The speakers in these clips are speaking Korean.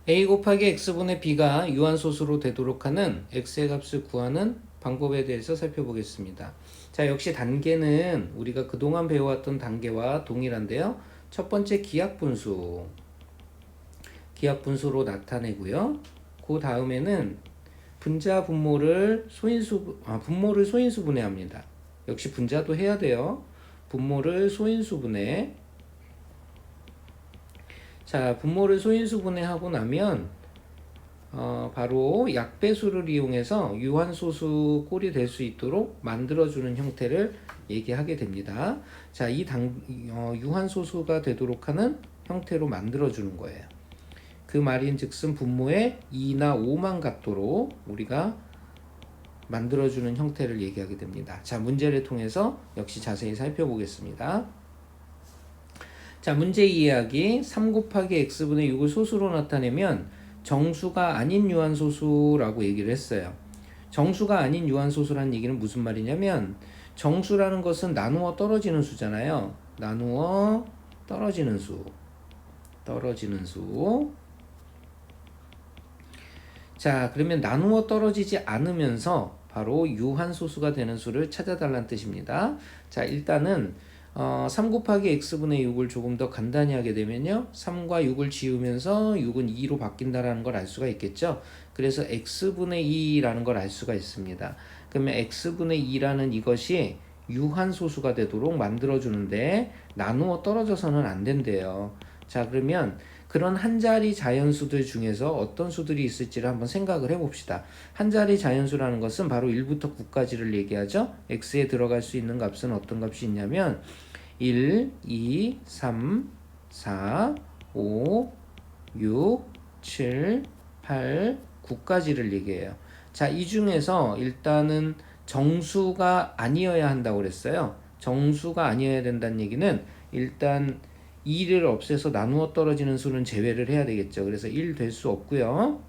a 곱하기 x분의 b가 유한소수로 되도록 하는 x의 값을 구하는 방법에 대해서 살펴보겠습니다. 자, 역시 단계는 우리가 그동안 배워왔던 단계와 동일한데요. 첫 번째 기하분수로 나타내고요. 그 다음에는 분모를 소인수분해합니다. 역시 분자도 해야 돼요. 분모를 소인수분해. 자, 분모를 소인수분해하고 나면 바로 약배수를 이용해서 유한소수 꼴이 될 수 있도록 만들어주는 형태를 얘기하게 됩니다. 자, 유한소수가 되도록 하는 형태로 만들어주는 거예요. 그 말인즉슨 분모의 2나 5만 같도록 우리가 만들어주는 형태를 얘기하게 됩니다. 자, 문제를 통해서 역시 자세히 살펴보겠습니다. 자, 문제 이해하기. 3 곱하기 x분의 6을 소수로 나타내면 정수가 아닌 유한소수라고 얘기를 했어요. 정수가 아닌 유한소수라는 얘기는 무슨 말이냐면 정수라는 것은 나누어 떨어지는 수잖아요. 나누어 떨어지는 수. 자, 그러면 나누어 떨어지지 않으면서 바로 유한소수가 되는 수를 찾아달라는 뜻입니다. 자, 일단은 3 곱하기 x분의 6을 조금 더 간단히 하게 되면요. 3과 6을 지우면서 6은 2로 바뀐다는 걸 알 수가 있겠죠. 그래서 x분의 2라는 걸 알 수가 있습니다. 그러면 x분의 2라는 이것이 유한소수가 되도록 만들어주는데 나누어 떨어져서는 안 된대요. 자, 그러면 그런 한자리 자연수들 중에서 어떤 수들이 있을지를 한번 생각을 해봅시다. 한자리 자연수라는 것은 바로 1부터 9까지를 얘기하죠. x에 들어갈 수 있는 값은 어떤 값이 있냐면 1, 2, 3, 4, 5, 6, 7, 8, 9까지를 얘기해요. 자, 이 중에서 일단은 정수가 아니어야 한다고 그랬어요. 정수가 아니어야 된다는 얘기는 일단 2를 없애서 나누어 떨어지는 수는 제외를 해야 되겠죠. 그래서 1 될 수 없고요.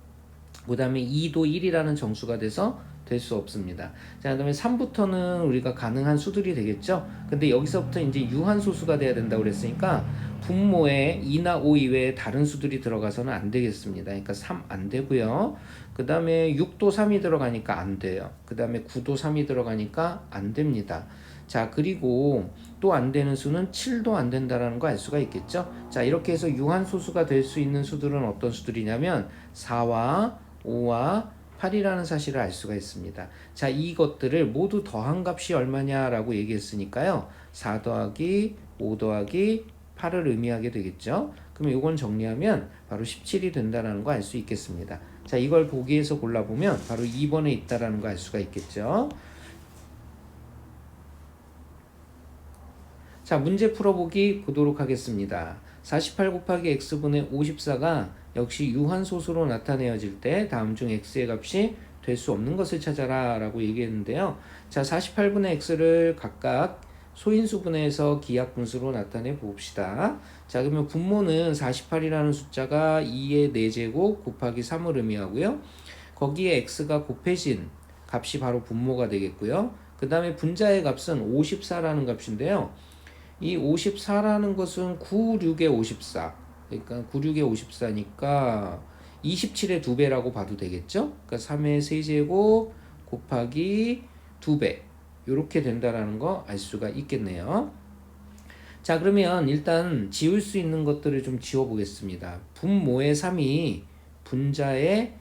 그 다음에 2도 1이라는 정수가 돼서 될 수 없습니다. 자, 그 다음에 3부터는 우리가 가능한 수들이 되겠죠. 근데 여기서부터 이제 유한소수가 돼야 된다고 그랬으니까 분모에 2나 5 이외에 다른 수들이 들어가서는 안 되겠습니다. 그러니까 3 안 되고요. 그 다음에 6도 3이 들어가니까 안 돼요. 그 다음에 9도 3이 들어가니까 안 됩니다. 자, 그리고 또 안 되는 수는 7도 안 된다라는 거 알 수가 있겠죠. 자, 이렇게 해서 유한소수가 될 수 있는 수들은 어떤 수들이냐면 4와 5와 8이라는 사실을 알 수가 있습니다. 자, 이것들을 모두 더한 값이 얼마냐라고 얘기했으니까요. 4 더하기 5 더하기 8을 의미하게 되겠죠. 그럼 이건 정리하면 바로 17이 된다는 거 알 수 있겠습니다. 자, 이걸 보기에서 골라보면 바로 2번에 있다라는 거 알 수가 있겠죠. 자, 문제 풀어보기 보도록 하겠습니다. 48 곱하기 x분의 54가 역시 유한소수로 나타내어질 때 다음 중 x의 값이 될 수 없는 것을 찾아라 라고 얘기했는데요. 자, 48분의 x를 각각 소인수분해해서 기하분수로 나타내 봅시다. 자, 그러면 분모는 48이라는 숫자가 2의 4제곱 곱하기 3을 의미하고요. 거기에 x가 곱해진 값이 바로 분모가 되겠고요. 그 다음에 분자의 값은 54라는 값인데요. 이 54라는 것은 96의 54. 그러니까 96의 54니까 27의 2배라고 봐도 되겠죠? 그러니까 3의 세제곱 곱하기 2배. 이렇게 된다라는 거 알 수가 있겠네요. 자, 그러면 일단 지울 수 있는 것들을 좀 지워 보겠습니다. 분모의 3이 분자에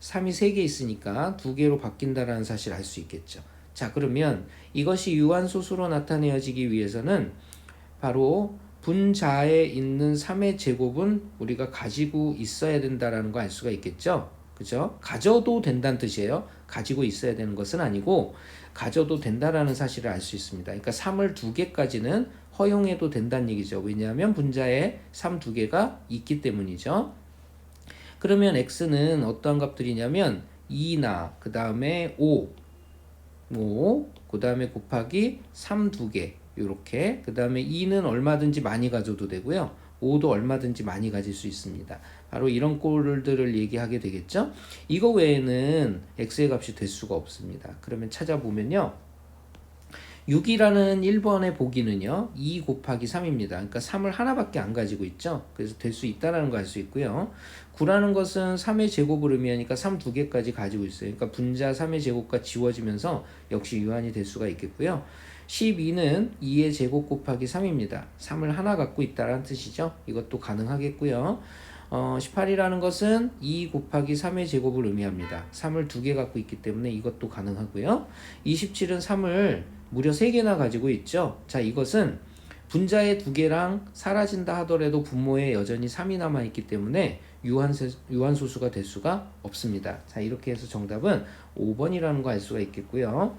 3이 3개 있으니까 2개로 바뀐다라는 사실을 알 수 있겠죠. 자, 그러면 이것이 유한소수로 나타내어지기 위해서는 바로 분자에 있는 3의 제곱은 우리가 가지고 있어야 된다라는 거 알 수가 있겠죠. 그죠? 가져도 된다는 뜻이에요. 가지고 있어야 되는 것은 아니고 가져도 된다라는 사실을 알 수 있습니다. 그러니까 3을 2개까지는 허용해도 된다는 얘기죠. 왜냐하면 분자에 3 2개가 있기 때문이죠. 그러면 x는 어떠한 값들이냐면 2나 그 다음에 5, 그 다음에 곱하기 3 2개 이렇게. 그 다음에 2는 얼마든지 많이 가져도 되고요. 5도 얼마든지 많이 가질 수 있습니다. 바로 이런 꼴들을 얘기하게 되겠죠. 이거 외에는 x의 값이 될 수가 없습니다. 그러면 찾아보면요. 6이라는 1번의 보기는요. 2 곱하기 3입니다. 그러니까 3을 하나밖에 안 가지고 있죠. 그래서 될 수 있다라는 거 알 수 있고요. 9라는 것은 3의 제곱을 의미하니까 3 두 개까지 가지고 있어요. 그러니까 분자 3의 제곱과 지워지면서 역시 유한이 될 수가 있겠고요. 12는 2의 제곱 곱하기 3입니다. 3을 하나 갖고 있다라는 뜻이죠. 이것도 가능하겠고요. 18이라는 것은 2 곱하기 3의 제곱을 의미합니다. 3을 두 개 갖고 있기 때문에 이것도 가능하고요. 27은 3을 무려 3개나 가지고 있죠. 자, 이것은 분자의 두 개랑 사라진다 하더라도 분모에 여전히 3이 남아있기 때문에 유한소수가 될 수가 없습니다. 자, 이렇게 해서 정답은 5번이라는 거 알 수가 있겠고요.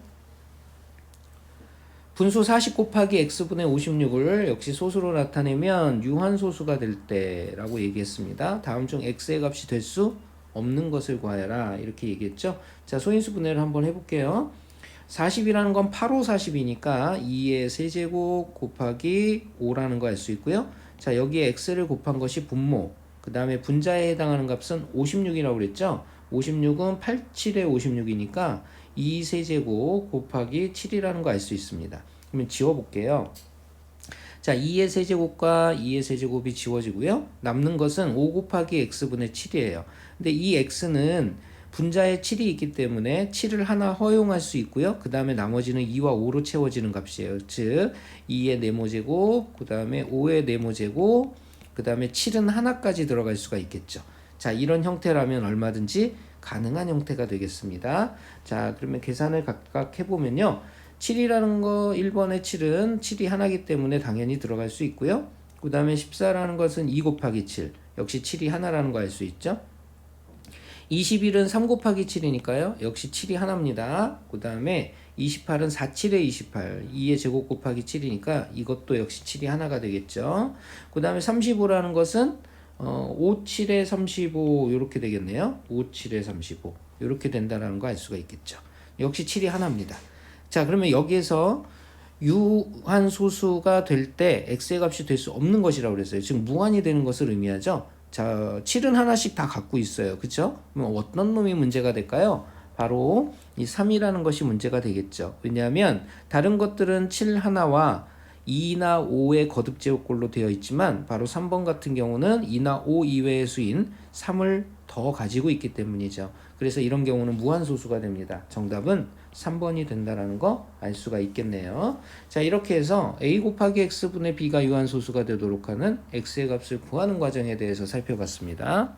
분수 40 곱하기 x분의 56을 역시 소수로 나타내면 유한소수가 될 때라고 얘기했습니다. 다음 중 x의 값이 될 수 없는 것을 구하여라 이렇게 얘기했죠. 자, 소인수 분해를 한번 해볼게요. 40이라는 건 8, 5, 40이니까 2의 세제곱 곱하기 5라는 거 알 수 있고요. 자, 여기에 x를 곱한 것이 분모, 그 다음에 분자에 해당하는 값은 56이라고 그랬죠. 56은 87에 56이니까 2 세제곱 곱하기 7이라는 거 알 수 있습니다. 그러면 지워볼게요. 자, 2의 세제곱과 2의 세제곱이 지워지고요. 남는 것은 5 곱하기 x분의 7이에요. 근데 이 x는 분자에 7이 있기 때문에 7을 하나 허용할 수 있고요. 그 다음에 나머지는 2와 5로 채워지는 값이에요. 즉 2의 네모제곱, 그 다음에 5의 네모제곱, 그 다음에 7은 하나까지 들어갈 수가 있겠죠. 자, 이런 형태라면 얼마든지 가능한 형태가 되겠습니다. 자, 그러면 계산을 각각 해보면요. 7이라는 거 1번의 7은 7이 하나이기 때문에 당연히 들어갈 수 있고요. 그 다음에 14라는 것은 2 곱하기 7, 역시 7이 하나라는 거 알 수 있죠. 21은 3 곱하기 7이니까요. 역시 7이 하나입니다. 그 다음에 28은 4, 7에 28, 2의 제곱 곱하기 7이니까 이것도 역시 7이 하나가 되겠죠. 그 다음에 35라는 것은 5, 7에 35 이렇게 되겠네요. 5, 7에 35 이렇게 된다는 거 알 수가 있겠죠. 역시 7이 하나입니다. 자, 그러면 여기에서 유한소수가 될 때 x의 값이 될 수 없는 것이라고 그랬어요. 지금 무한이 되는 것을 의미하죠. 자, 7은 하나씩 다 갖고 있어요. 그쵸? 그럼 어떤 놈이 문제가 될까요? 바로 이 3이라는 것이 문제가 되겠죠. 왜냐하면 다른 것들은 7 하나와 2나 5의 거듭제곱꼴로 되어 있지만 바로 3번 같은 경우는 2나 5 이외의 수인 3을 더 가지고 있기 때문이죠. 그래서 이런 경우는 무한소수가 됩니다. 정답은 3번이 된다라는 거 알 수가 있겠네요. 자, 이렇게 해서 a 곱하기 x분의 b가 유한소수가 되도록 하는 x의 값을 구하는 과정에 대해서 살펴봤습니다.